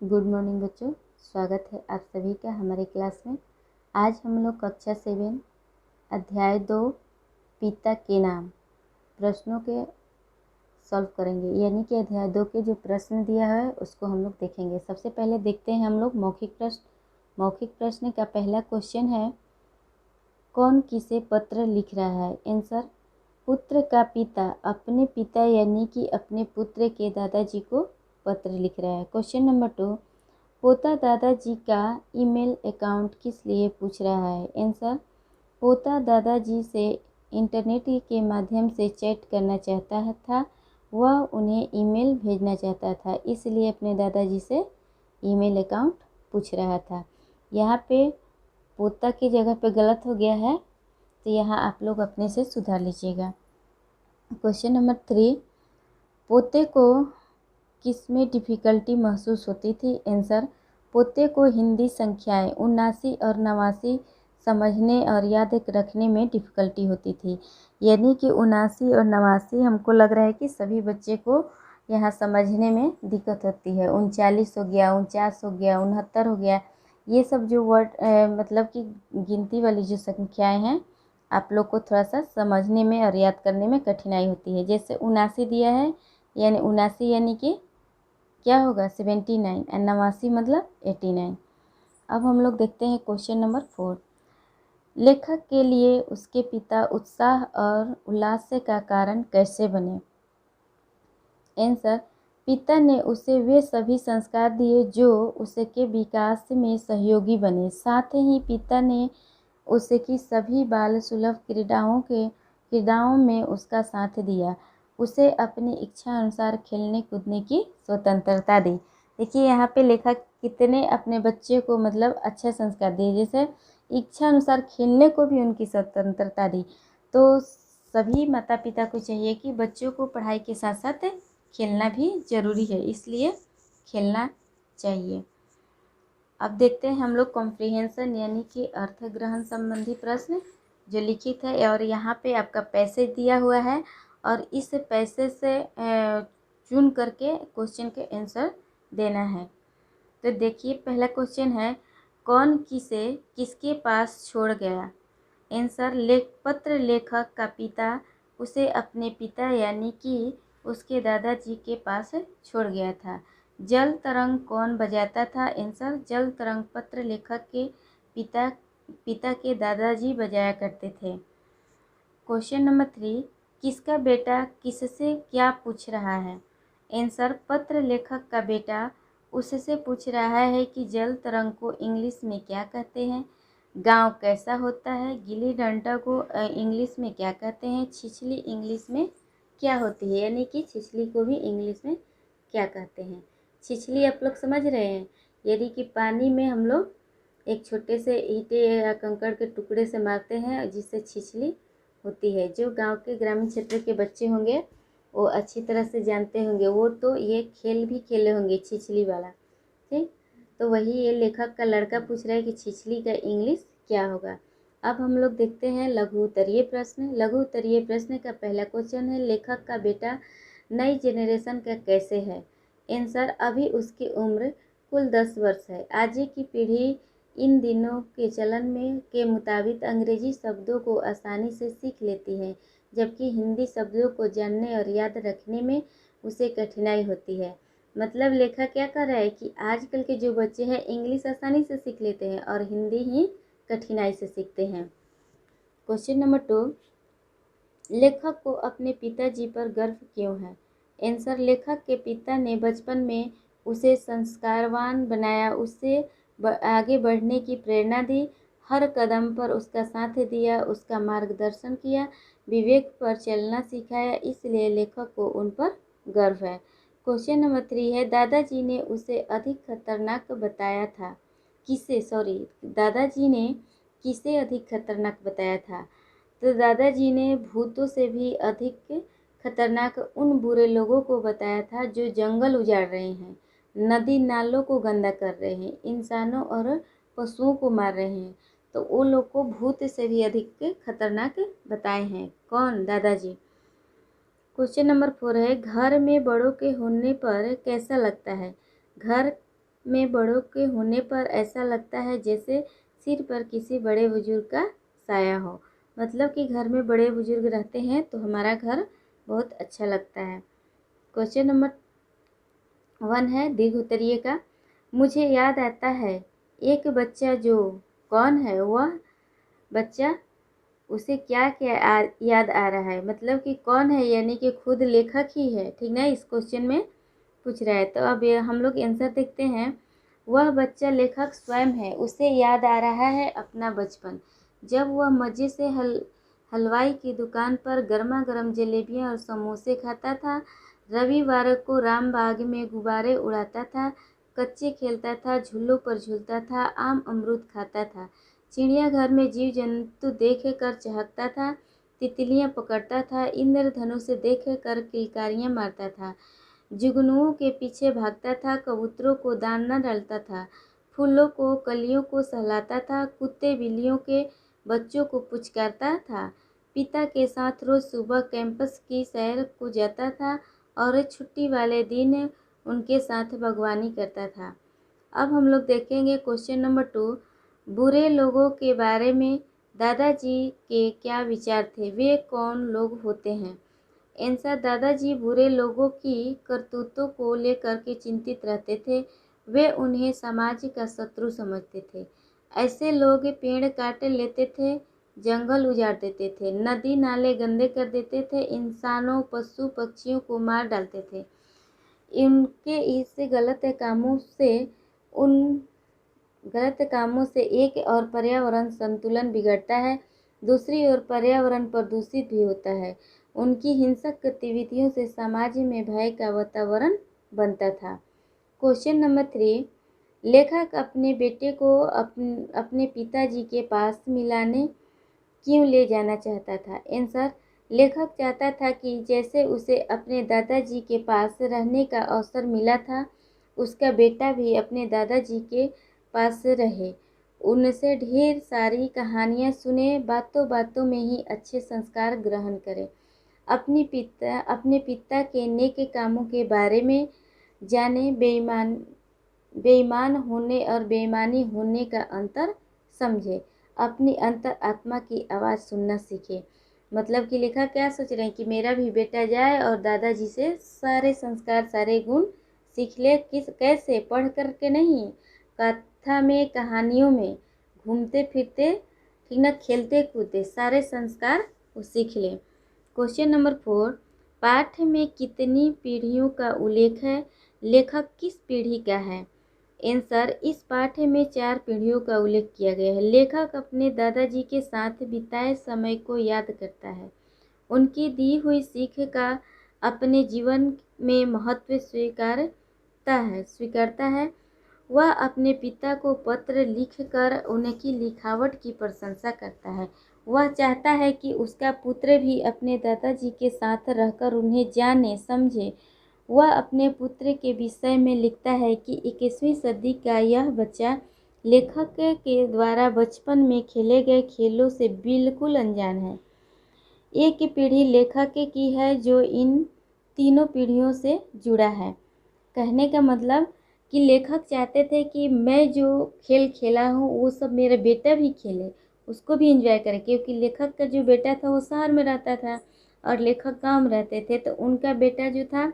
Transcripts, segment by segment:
Good morning बच्चों, स्वागत है आप सभी का हमारे क्लास में। आज हम लोग कक्षा 7 अध्याय 2 पिता के नाम प्रश्नों के सॉल्व करेंगे। यानी कि अध्याय 2 के जो प्रश्न दिया है उसको हम लोग देखेंगे। सबसे पहले देखते हैं हम लोग मौखिक प्रश्न। मौखिक प्रश्न का पहला क्वेश्चन है, कौन किसे पत्र लिख रहा है? आंसर, पुत्र का पिता अपने पिता यानी कि अपने पुत्र के दादाजी को पत्र लिख रहा है। क्वेश्चन नंबर 2, पोता दादाजी का ईमेल अकाउंट किस लिए पूछ रहा है? आंसर, पोता दादाजी से इंटरनेट के माध्यम से चैट करना चाहता था। वह उन्हें ईमेल भेजना चाहता था, इसलिए अपने दादाजी से ईमेल अकाउंट पूछ रहा था। यहाँ पे पोता की जगह पे गलत हो गया है, तो यहाँ आप लोग अपने से सुधार लीजिएगा। क्वेश्चन नंबर 3, पोते को किसमें डिफ़िकल्टी महसूस होती थी? आंसर, पोते को हिंदी संख्याएं 79 और 89 समझने और याद रखने में डिफ़िकल्टी होती थी। यानी कि 79 और 89 हमको लग रहा है कि सभी बच्चे को यहाँ समझने में दिक्कत होती है। 39 हो गया, 49 हो गया, 69 हो गया, ये सब जो वर्ड मतलब कि गिनती वाली जो संख्याएँ हैं, आप लोग को थोड़ा सा समझने में और याद करने में कठिनाई होती है। जैसे 79 दिया है, यानी 79 यानी कि क्या होगा 79 और 89 मतलब 89। अब हम लोग देखते हैं क्वेश्चन नंबर 4, लेखक के लिए उसके पिता उत्साह और उल्लास का कारण कैसे बने? आंसर, पिता ने उसे वे सभी संस्कार दिए जो उसके विकास में सहयोगी बने। साथ ही पिता ने उसकी सभी बाल सुलभ क्रीड़ाओं में उसका साथ दिया। उसे अपनी इच्छा अनुसार खेलने कूदने की स्वतंत्रता दी। देखिए यहाँ पे लेखक कितने अपने बच्चे को मतलब अच्छा संस्कार दिए, जैसे इच्छा अनुसार खेलने को भी उनकी स्वतंत्रता दी। तो सभी माता पिता को चाहिए कि बच्चों को पढ़ाई के साथ साथ खेलना भी ज़रूरी है, इसलिए खेलना चाहिए। अब देखते हैं हम लोग कॉम्प्रिहेंशन यानी कि अर्थ ग्रहण संबंधी प्रश्न जो लिखित है, और यहाँ पे आपका पैसेज दिया हुआ है और इस पैसेज से चुन करके क्वेश्चन के आंसर देना है। तो देखिए पहला क्वेश्चन है, कौन किसे किसके पास छोड़ गया? आंसर, पत्र लेखक का पिता उसे अपने पिता यानी कि उसके दादाजी के पास छोड़ गया था। जल तरंग कौन बजाता था? आंसर, जल तरंग पत्र लेखक के पिता के दादाजी बजाया करते थे। क्वेश्चन नंबर 3, किसका बेटा किससे क्या पूछ रहा है? आंसर, पत्र लेखक का बेटा उससे पूछ रहा है कि जल तरंग को इंग्लिश में क्या कहते हैं, गांव कैसा होता है, गिल्ली डंडा को इंग्लिश में क्या कहते हैं, छिछली इंग्लिश में क्या होती है, यानी कि छिछली को भी इंग्लिश में क्या कहते हैं। छिछली आप लोग समझ रहे हैं, यदि कि पानी में हम लोग एक छोटे से ईंटे या कंकड़ के टुकड़े से मारते हैं जिससे छिछली होती है। जो गांव के ग्रामीण क्षेत्र के बच्चे होंगे वो अच्छी तरह से जानते होंगे, वो तो ये खेल भी खेले होंगे छिछली वाला। ठीक, तो वही ये लेखक का लड़का पूछ रहा है कि छिछली का इंग्लिश क्या होगा। अब हम लोग देखते हैं लघु उत्तरीय प्रश्न। लघु उत्तरीय प्रश्न का पहला क्वेश्चन है, लेखक का बेटा नई जनरेशन का कैसे है? आंसर, अभी उसकी उम्र कुल 10 वर्ष है। आज की पीढ़ी इन दिनों के चलन में के मुताबिक अंग्रेजी शब्दों को आसानी से सीख लेती है, जबकि हिंदी शब्दों को जानने और याद रखने में उसे कठिनाई होती है। मतलब लेखक क्या कर रहा है कि आजकल के जो बच्चे हैं इंग्लिश आसानी से सीख लेते हैं और हिंदी ही कठिनाई से सीखते हैं। क्वेश्चन नंबर 2, लेखक को अपने पिताजी पर गर्व क्यों है? आंसर, लेखक के पिता ने बचपन में उसे संस्कारवान बनाया, उसे आगे बढ़ने की प्रेरणा दी, हर कदम पर उसका साथ दिया, उसका मार्गदर्शन किया, विवेक पर चलना सिखाया, इसलिए लेखक को उन पर गर्व है। क्वेश्चन नंबर 3 है, दादाजी ने उसे अधिक खतरनाक बताया था। दादाजी ने किसे अधिक खतरनाक बताया था? तो दादाजी ने भूतों से भी अधिक खतरनाक उन बुरे लोगों को बताया था जो जंगल उजाड़ रहे हैं, नदी नालों को गंदा कर रहे हैं, इंसानों और पशुओं को मार रहे हैं। तो वो लोग को भूत से भी अधिक खतरनाक बताए हैं। कौन? दादाजी। क्वेश्चन नंबर 4 है, घर में बड़ों के होने पर कैसा लगता है? घर में बड़ों के होने पर ऐसा लगता है जैसे सिर पर किसी बड़े बुजुर्ग का साया हो। मतलब कि घर में बड़े बुजुर्ग रहते हैं तो हमारा घर बहुत अच्छा लगता है। क्वेश्चन नंबर 1 है दीर्घ उत्तरीय का। मुझे याद आता है एक बच्चा जो, कौन है वह बच्चा, उसे क्या क्या याद आ रहा है। मतलब कि कौन है, यानी कि खुद लेखक ही है, ठीक ना, इस क्वेश्चन में पूछ रहा है। तो अब हम लोग आंसर देखते हैं। वह बच्चा लेखक स्वयं है, उसे याद आ रहा है अपना बचपन, जब वह मज़े से हलवाई की दुकान पर गर्मा गर्म जलेबियाँ और समोसे खाता था, रविवार को रामबाग में गुब्बारे उड़ाता था, कच्चे खेलता था, झूलों पर झूलता था, आम अमरूद खाता था, चिड़ियाघर में जीव जंतु देख कर चहकता था, तितलियाँ पकड़ता था, इंद्रधनुष देख कर किलकारियाँ मारता था, जुगनुओं के पीछे भागता था, कबूतरों को दाना डालता था, फूलों को कलियों को सहलाता था, कुत्ते बिल्लियों के बच्चों को पुचकारता था, पिता के साथ रोज सुबह कैंपस की सैर को जाता था और छुट्टी वाले दिन उनके साथ बागवानी करता था। अब हम लोग देखेंगे क्वेश्चन नंबर 2। बुरे लोगों के बारे में दादाजी के क्या विचार थे, वे कौन लोग होते हैं। आंसर, दादाजी बुरे लोगों की करतूतों को लेकर के चिंतित रहते थे। वे उन्हें समाज का शत्रु समझते थे। ऐसे लोग पेड़ काट लेते थे, जंगल उजाड़ देते थे, नदी नाले गंदे कर देते थे, इंसानों पशु पक्षियों को मार डालते थे। इनके इस गलत कामों से एक और पर्यावरण संतुलन बिगड़ता है, दूसरी ओर पर्यावरण प्रदूषित भी होता है। उनकी हिंसक गतिविधियों से समाज में भय का वातावरण बनता था। Question number 3। लेखक अपने बेटे को अपने पिताजी के पास मिलाने क्यों ले जाना चाहता था। आंसर, लेखक चाहता था कि जैसे उसे अपने दादाजी के पास रहने का अवसर मिला था, उसका बेटा भी अपने दादाजी के पास रहे, उनसे ढेर सारी कहानियाँ सुने, बातों बातों में ही अच्छे संस्कार ग्रहण करे, अपने पिता के नेक कामों के बारे में जाने, बेईमान होने और बेईमानी होने का अंतर समझे, अपनी अंतर आत्मा की आवाज़ सुनना सीखे। मतलब कि लेखक क्या सोच रहे हैं कि मेरा भी बेटा जाए और दादाजी से सारे संस्कार सारे गुण सीख ले। कैसे, पढ़ कर के नहीं, कथा में कहानियों में घूमते फिरते, ठीक ना, खेलते कूदते सारे संस्कार वो सीख ले। Question number 4। पाठ में कितनी पीढ़ियों का उल्लेख है, लेखक किस पीढ़ी का है। आंसर, इस पाठ में 4 पीढ़ियों का उल्लेख किया गया है। लेखक अपने दादाजी के साथ बिताए समय को याद करता है, उनकी दी हुई सीख का अपने जीवन में महत्व स्वीकारता है। वह अपने पिता को पत्र लिखकर उनकी लिखावट की प्रशंसा करता है। वह चाहता है कि उसका पुत्र भी अपने दादाजी के साथ रहकर उन्हें जाने समझे। वह अपने पुत्र के विषय में लिखता है कि 21वीं सदी का यह बच्चा लेखक के द्वारा बचपन में खेले गए खेलों से बिल्कुल अनजान है। एक पीढ़ी लेखक की है जो इन तीनों पीढ़ियों से जुड़ा है। कहने का मतलब कि लेखक चाहते थे कि मैं जो खेल खेला हूँ वो सब मेरा बेटा भी खेले, उसको भी एंजॉय करे, क्योंकि लेखक का जो बेटा था वो शहर में रहता था और लेखक गाँव में रहते थे। तो उनका बेटा जो था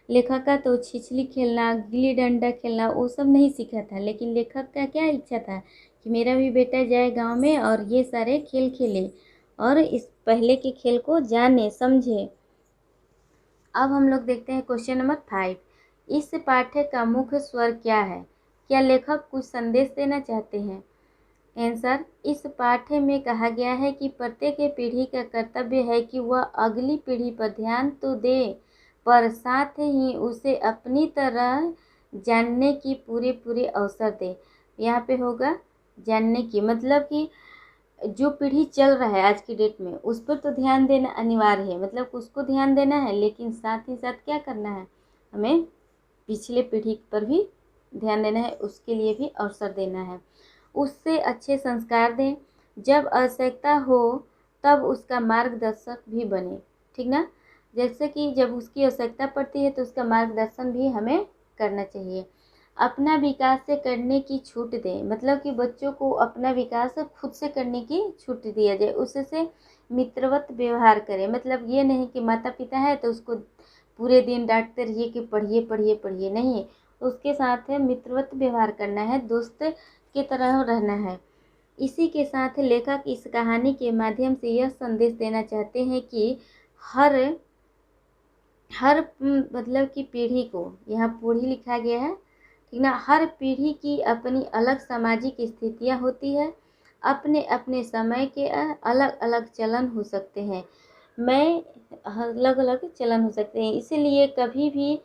लेखक का तो छिछली खेलना, गिल्ली डंडा खेलना वो सब नहीं सीखा था, लेकिन लेखक का क्या इच्छा था कि मेरा भी बेटा जाए गांव में और ये सारे खेल खेले और इस पहले के खेल को जाने समझे। अब हम लोग देखते हैं क्वेश्चन नंबर 5। इस पाठ्य का मुख्य स्वर क्या है, क्या लेखक कुछ संदेश देना चाहते हैं। आंसर, इस पाठ्य में कहा गया है कि प्रत्येक पीढ़ी का कर्तव्य है कि वह अगली पीढ़ी पर ध्यान तो दे, पर साथ ही उसे अपनी तरह जानने की पूरे अवसर दे। यहाँ पे होगा जानने की, मतलब कि जो पीढ़ी चल रहा है आज की डेट में उस पर तो ध्यान देना अनिवार्य है, मतलब उसको ध्यान देना है, लेकिन साथ ही साथ क्या करना है, हमें पिछले पीढ़ी पर भी ध्यान देना है, उसके लिए भी अवसर देना है। उससे अच्छे संस्कार दें, जब आवश्यकता हो तब उसका मार्गदर्शक भी बने, ठीक ना। जैसे कि जब उसकी आवश्यकता पड़ती है तो उसका मार्गदर्शन भी हमें करना चाहिए। अपना विकास से करने की छूट दें, मतलब कि बच्चों को अपना विकास खुद से करने की छूट दिया जाए। उससे मित्रवत व्यवहार करें, मतलब ये नहीं कि माता पिता है तो उसको पूरे दिन डांटते रहिए कि पढ़िए पढ़िए पढ़िए, नहीं, उसके साथ मित्रवत व्यवहार करना है, दोस्त की तरह रहना है। इसी के साथ लेखक इस कहानी के माध्यम से यह संदेश देना चाहते हैं कि हर हर मतलब की पीढ़ी को, यहाँ पीढ़ी लिखा गया है, ठीक ना, हर पीढ़ी की अपनी अलग सामाजिक स्थितियाँ होती है, अपने अपने समय के अलग अलग चलन हो सकते हैं, मैं अलग अलग चलन हो सकते हैं, इसीलिए कभी भी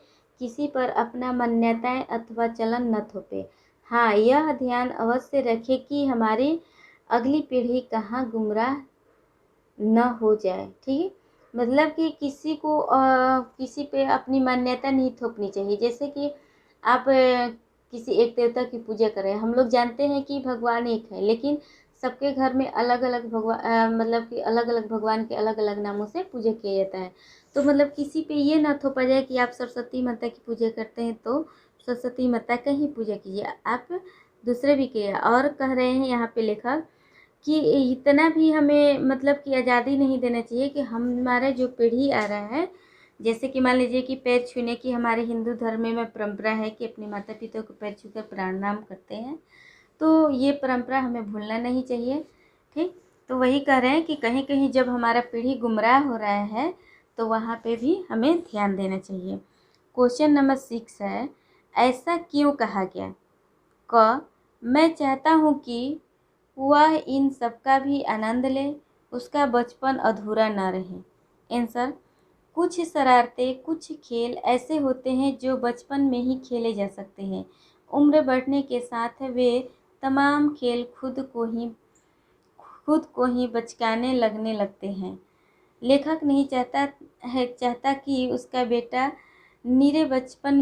किसी पर अपना मान्यताएं अथवा चलन न थोपे। हाँ, यह ध्यान अवश्य रखें कि हमारी अगली पीढ़ी कहाँ गुमराह न हो जाए, ठीक है। मतलब कि किसी को किसी पे अपनी मान्यता नहीं थोपनी चाहिए। जैसे कि आप किसी एक देवता की पूजा करें, हम लोग जानते हैं कि भगवान एक है, लेकिन सबके घर में अलग अलग भगवान, मतलब कि अलग अलग भगवान के अलग अलग नामों से पूजा किया जाता है। तो मतलब किसी पे ये ना थोपा जाए कि आप सरस्वती माता की पूजा करते हैं तो सरस्वती माता का ही पूजा कीजिए, आप दूसरे भी किए। और कह रहे हैं यहाँ पे लेखक कि इतना भी हमें मतलब कि आज़ादी नहीं देना चाहिए कि हमारा जो पीढ़ी आ रहा है, जैसे कि मान लीजिए कि पैर छूने की हमारे हिंदू धर्म में परंपरा है कि अपने माता पिता को पैर छूकर प्रणाम करते हैं, तो ये परंपरा हमें भूलना नहीं चाहिए, ठीक। तो वही कह रहे हैं कि कहीं कहीं जब हमारा पीढ़ी गुमराह हो रहा है तो वहाँ पे भी हमें ध्यान देना चाहिए। क्वेश्चन नंबर 6 है, ऐसा क्यों कहा गया? क, मैं चाहता हूँ कि वह इन सबका भी आनंद ले, उसका बचपन अधूरा न रहे। आंसर, कुछ शरारतें, कुछ खेल ऐसे होते हैं जो बचपन में ही खेले जा सकते हैं। उम्र बढ़ने के साथ वे तमाम खेल खुद को ही बचकाने लगने लगते हैं। लेखक नहीं चाहता कि उसका बेटा निरे बचपन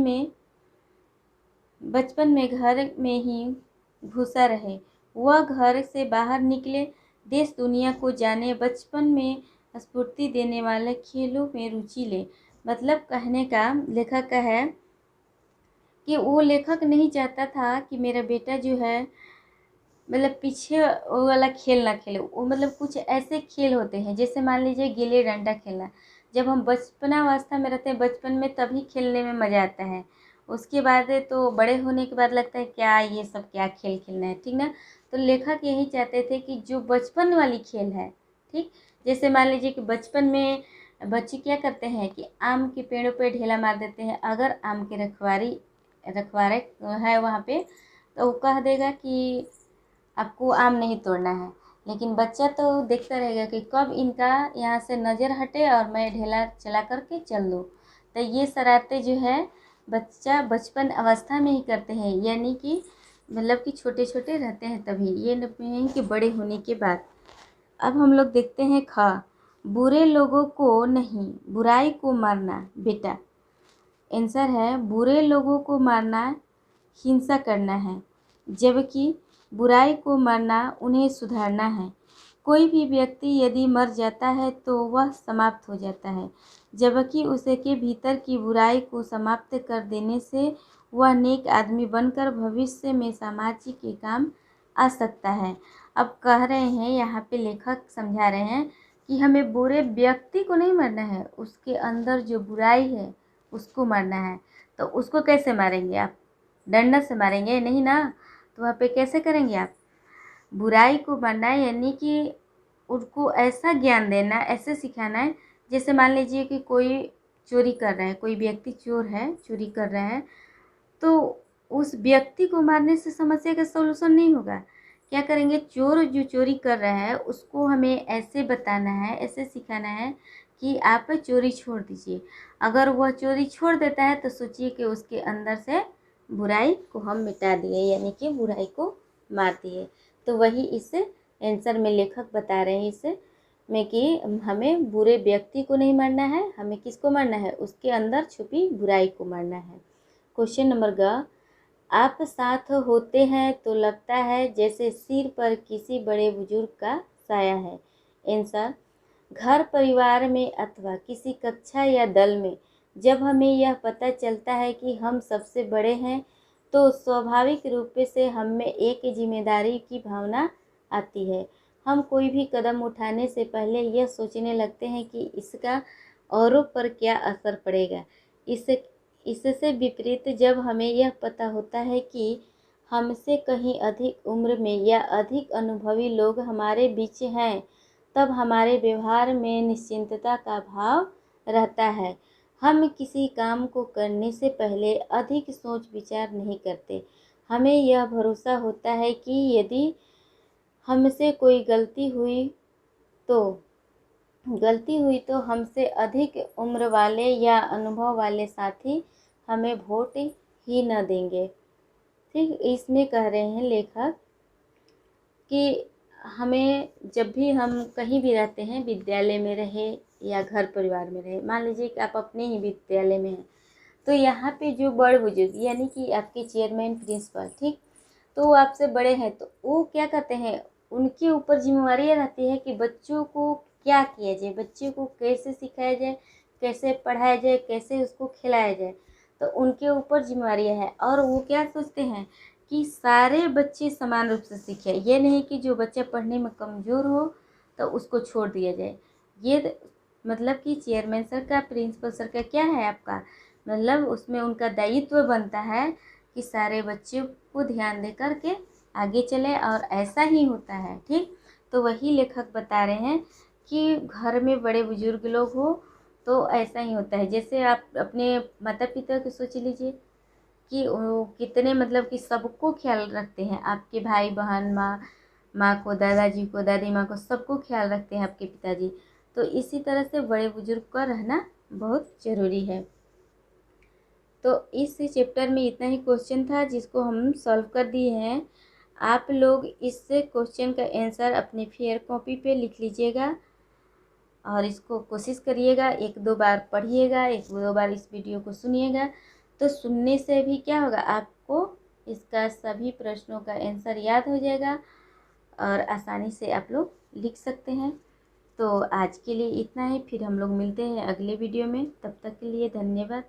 में घर में ही घुसा रहे। वह घर से बाहर निकले, देश दुनिया को जाने, बचपन में स्फूर्ति देने वाले खेलों में रुचि ले। मतलब कहने का लेखक का है कि वो लेखक नहीं चाहता था कि मेरा बेटा जो है मतलब पीछे वो वाला खेल ना खेले। वो मतलब कुछ ऐसे खेल होते हैं, जैसे मान लीजिए गिल्ली डंडा खेलना, जब हम बचपनावस्था में रहते हैं, बचपन में तभी खेलने में मज़ा आता है। उसके बाद तो बड़े होने के बाद लगता है क्या ये सब क्या खेल खेलना है, ठीक ना। तो लेखक यही चाहते थे कि जो बचपन वाली खेल है, ठीक, जैसे मान लीजिए कि बचपन में बच्चे क्या करते हैं कि आम के पेड़ों पे ढेला मार देते हैं। अगर आम के रखवारे है वहाँ पे, तो वो कह देगा कि आपको आम नहीं तोड़ना है, लेकिन बच्चा तो देखता रहेगा कि कब इनका यहाँ से नज़र हटे और मैं ढेला चला करके चल दूँ। तो ये शरारतें जो है बच्चा बचपन अवस्था में ही करते हैं, यानी कि मतलब कि छोटे छोटे रहते हैं तभी, ये नहीं कि बड़े होने के बाद। अब हम लोग देखते हैं खा, बुरे लोगों को नहीं, बुराई को मारना बेटा। आंसर है, बुरे लोगों को मारना हिंसा करना है, जबकि बुराई को मारना उन्हें सुधारना है। कोई भी व्यक्ति यदि मर जाता है तो वह समाप्त हो जाता है, जबकि उसके भीतर की बुराई को समाप्त कर देने से वह नेक आदमी बनकर भविष्य में सामाजिक के काम आ सकता है। अब कह रहे हैं यहाँ पे लेखक समझा रहे हैं कि हमें बुरे व्यक्ति को नहीं मारना है, उसके अंदर जो बुराई है उसको मारना है। तो उसको कैसे मारेंगे आप? डंडा से मारेंगे नहीं ना, तो वहाँ पे कैसे करेंगे आप? बुराई को मारना है, यानी कि उनको ऐसा ज्ञान देना, ऐसे सिखाना है। जैसे मान लीजिए कि कोई चोरी कर रहा है, कोई व्यक्ति चोर है, चोरी कर रहा है, तो उस व्यक्ति को मारने से समस्या का सलूशन नहीं होगा। क्या करेंगे, चोर जो चोरी कर रहा है उसको हमें ऐसे बताना है, ऐसे सिखाना है कि आप चोरी छोड़ दीजिए। अगर वह चोरी छोड़ देता है तो सोचिए कि उसके अंदर से बुराई को हम मिटा दिए, यानी कि बुराई को मार दिए। तो वही इस आंसर में लेखक बता रहे हैं इस में कि हमें बुरे व्यक्ति को नहीं मारना है, हमें किसको मारना है? उसके अंदर छुपी बुराई को मारना है। क्वेश्चन नंबर ग, आप साथ होते हैं तो लगता है जैसे सिर पर किसी बड़े बुजुर्ग का साया है। आंसर, घर परिवार में अथवा किसी कक्षा या दल में जब हमें यह पता चलता है कि हम सबसे बड़े हैं तो स्वाभाविक रूप से हम में एक जिम्मेदारी की भावना आती है। हम कोई भी कदम उठाने से पहले यह सोचने लगते हैं कि इसका औरों पर क्या असर पड़ेगा। इससे विपरीत जब हमें यह पता होता है कि हमसे कहीं अधिक उम्र में या अधिक अनुभवी लोग हमारे बीच हैं, तब हमारे व्यवहार में निश्चिंतता का भाव रहता है। हम किसी काम को करने से पहले अधिक सोच विचार नहीं करते। हमें यह भरोसा होता है कि यदि हमसे कोई गलती हुई तो हमसे अधिक उम्र वाले या अनुभव वाले साथी हमें वोट ही न देंगे। ठीक, इसमें कह रहे हैं लेखक कि हमें जब भी हम कहीं भी रहते हैं, विद्यालय में रहे या घर परिवार में रहे, मान लीजिए कि आप अपने ही विद्यालय में हैं, तो यहाँ पे जो बड़े बुजुर्ग यानी कि आपके चेयरमैन प्रिंसिपल, ठीक, तो वो आपसे बड़े हैं, तो वो क्या करते हैं, उनके ऊपर जिम्मेवारी रहती है कि बच्चों को क्या किया जाए, बच्चे को कैसे सिखाया जाए, कैसे पढ़ाया जाए, कैसे उसको खिलाया जाए, तो उनके ऊपर जिम्मेवारी है। और वो क्या सोचते हैं कि सारे बच्चे समान रूप से सीखें, ये नहीं कि जो बच्चा पढ़ने में कमज़ोर हो तो उसको छोड़ दिया जाए। ये मतलब कि चेयरमैन सर का, प्रिंसिपल सर का क्या है आपका, मतलब उसमें उनका दायित्व बनता है कि सारे बच्चों को ध्यान दे कर के आगे चले, और ऐसा ही होता है। ठीक, तो वही लेखक बता रहे हैं कि घर में बड़े बुजुर्ग लोग हो तो ऐसा ही होता है। जैसे आप अपने माता पिता को सोच लीजिए कि वो कितने मतलब कि सबको ख्याल रखते हैं, आपके भाई बहन, माँ को, दादाजी को, दादी माँ को, सबको ख्याल रखते हैं आपके पिताजी। तो इसी तरह से बड़े बुजुर्ग का रहना बहुत ज़रूरी है। तो इस चैप्टर में इतना ही क्वेश्चन था जिसको हम सॉल्व कर दिए हैं। आप लोग इस क्वेश्चन का आंसर अपने फेयर कॉपी पे लिख लीजिएगा और इसको कोशिश करिएगा, एक दो बार पढ़िएगा, एक दो बार इस वीडियो को सुनिएगा। तो सुनने से भी क्या होगा, आपको इसका सभी प्रश्नों का आंसर याद हो जाएगा और आसानी से आप लोग लिख सकते हैं। तो आज के लिए इतना ही, फिर हम लोग मिलते हैं अगले वीडियो में। तब तक के लिए धन्यवाद।